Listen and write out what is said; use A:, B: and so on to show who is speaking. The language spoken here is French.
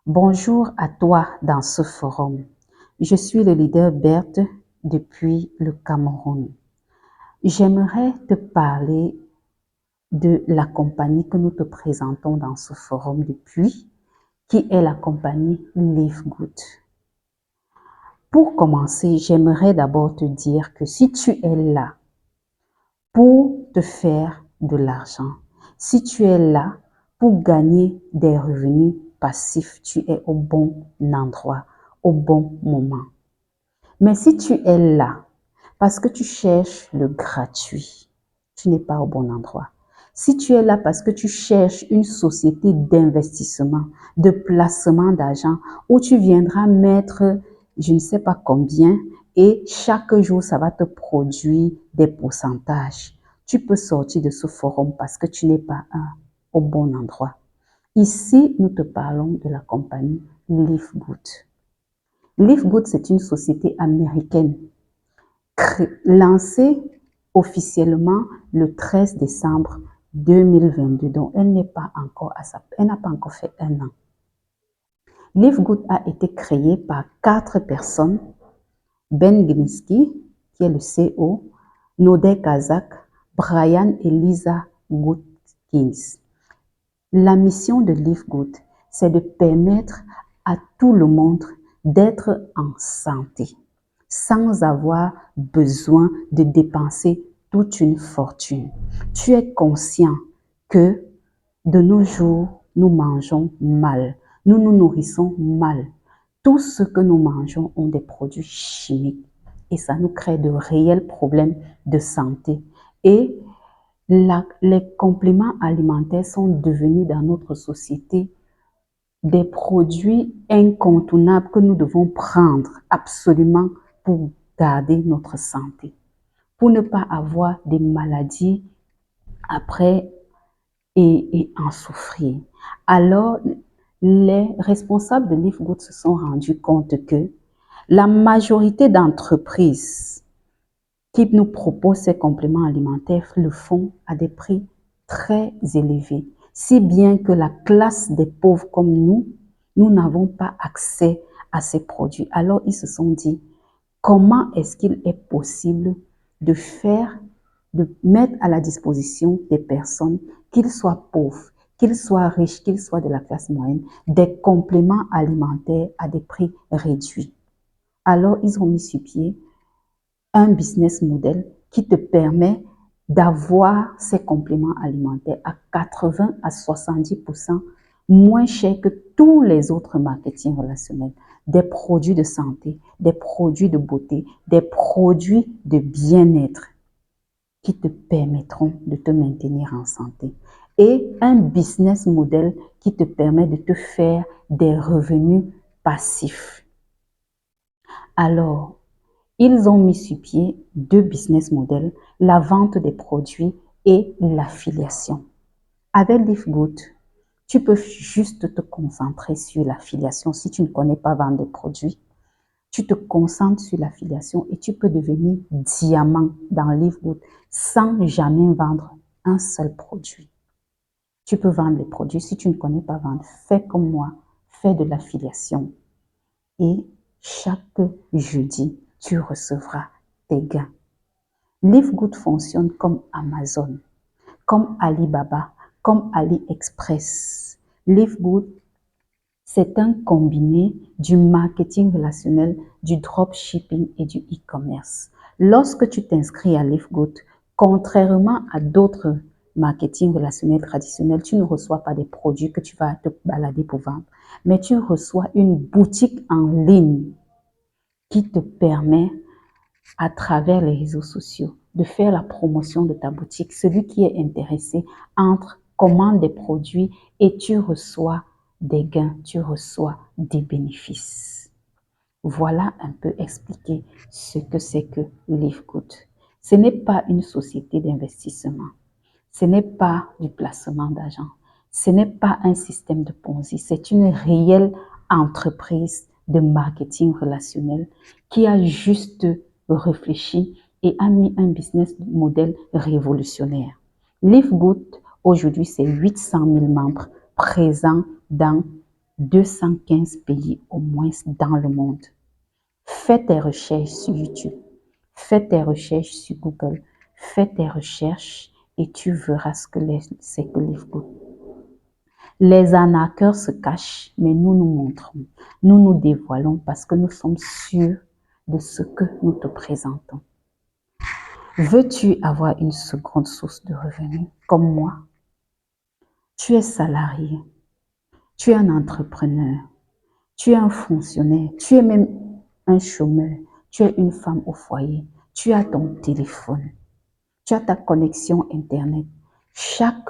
A: Bonjour à toi dans ce forum. Je suis le leader Berthe depuis le Cameroun. J'aimerais te parler de la compagnie que nous te présentons dans ce forum depuis, qui est la compagnie Live Good. Pour commencer, j'aimerais d'abord te dire que si tu es là pour te faire de l'argent, si tu es là pour gagner des revenus passifs, tu es au bon endroit, au bon moment. Mais si tu es là parce que tu cherches le gratuit, tu n'es pas au bon endroit. Si tu es là parce que tu cherches une société d'investissement, de placement d'argent, où tu viendras mettre je ne sais pas combien et chaque jour, ça va te produire des pourcentages. Tu peux sortir de ce forum parce que tu n'es pas au bon endroit. Ici, nous te parlons de la compagnie Live Good. Live Good, c'est une société américaine lancée officiellement le 13 décembre 2022. Donc, elle n'a pas encore fait un an. Live Good a été créé par 4 personnes. Ben Ginski, qui est le CEO, Nodé Kazak, Brian et Lisa Goodkins. La mission de Live Good, c'est de permettre à tout le monde d'être en santé, sans avoir besoin de dépenser toute une fortune. Tu es conscient que de nos jours, nous mangeons mal, nous nous nourrissons mal. Tout ce que nous mangeons ont des produits chimiques et ça nous crée de réels problèmes de santé. Et les compléments alimentaires sont devenus dans notre société des produits incontournables que nous devons prendre absolument pour garder notre santé, pour ne pas avoir des maladies après et en souffrir. Alors, les responsables de Live Good se sont rendus compte que la majorité d'entreprises qui nous proposent ces compléments alimentaires le font à des prix très élevés, si bien que la classe des pauvres comme nous n'avons pas accès à ces produits. Alors, ils se sont dit, comment est-ce qu'il est possible de mettre à la disposition des personnes, qu'ils soient pauvres, qu'ils soient riches, qu'ils soient de la classe moyenne, des compléments alimentaires à des prix réduits. Alors, ils ont mis sur pied un business model qui te permet d'avoir ces compléments alimentaires à 80 à 70% moins cher que tous les autres marketing relationnels. Des produits de santé, des produits de beauté, des produits de bien-être qui te permettront de te maintenir en santé. Et un business model qui te permet de te faire des revenus passifs. Alors, ils ont mis sur pied 2 business models, la vente des produits et l'affiliation. Avec Live Good, tu peux juste te concentrer sur l'affiliation. Si tu ne connais pas vendre des produits, tu te concentres sur l'affiliation et tu peux devenir diamant dans Live Good sans jamais vendre un seul produit. Tu peux vendre les produits. Si tu ne connais pas vendre, fais comme moi, fais de l'affiliation. Et chaque jeudi, tu recevras tes gains. Live Good fonctionne comme Amazon, comme Alibaba, comme AliExpress. Live Good, c'est un combiné du marketing relationnel, du dropshipping et du e-commerce. Lorsque tu t'inscris à Live Good, contrairement à d'autres marketing relationnel traditionnels, tu ne reçois pas des produits que tu vas te balader pour vendre, mais tu reçois une boutique en ligne qui te permet, à travers les réseaux sociaux, de faire la promotion de ta boutique. Celui qui est intéressé entre, commande des produits et tu reçois des gains, tu reçois des bénéfices. Voilà un peu expliquer ce que c'est que Live Good. Ce n'est pas une société d'investissement. Ce n'est pas du placement d'argent. Ce n'est pas un système de Ponzi. C'est une réelle entreprise de marketing relationnel qui a juste réfléchi et a mis un business model révolutionnaire. Live Good, aujourd'hui, c'est 800 000 membres présents dans 215 pays au moins dans le monde. Fais tes recherches sur YouTube, fais tes recherches sur Google, fais tes recherches et tu verras ce que c'est que Livegood. Les arnaqueurs se cachent, mais nous nous montrons, nous nous dévoilons parce que nous sommes sûrs de ce que nous te présentons. Veux-tu avoir une seconde source de revenus comme moi? Tu es salarié, tu es un entrepreneur, tu es un fonctionnaire, tu es même un chômeur, tu es une femme au foyer, tu as ton téléphone, tu as ta connexion Internet. Chaque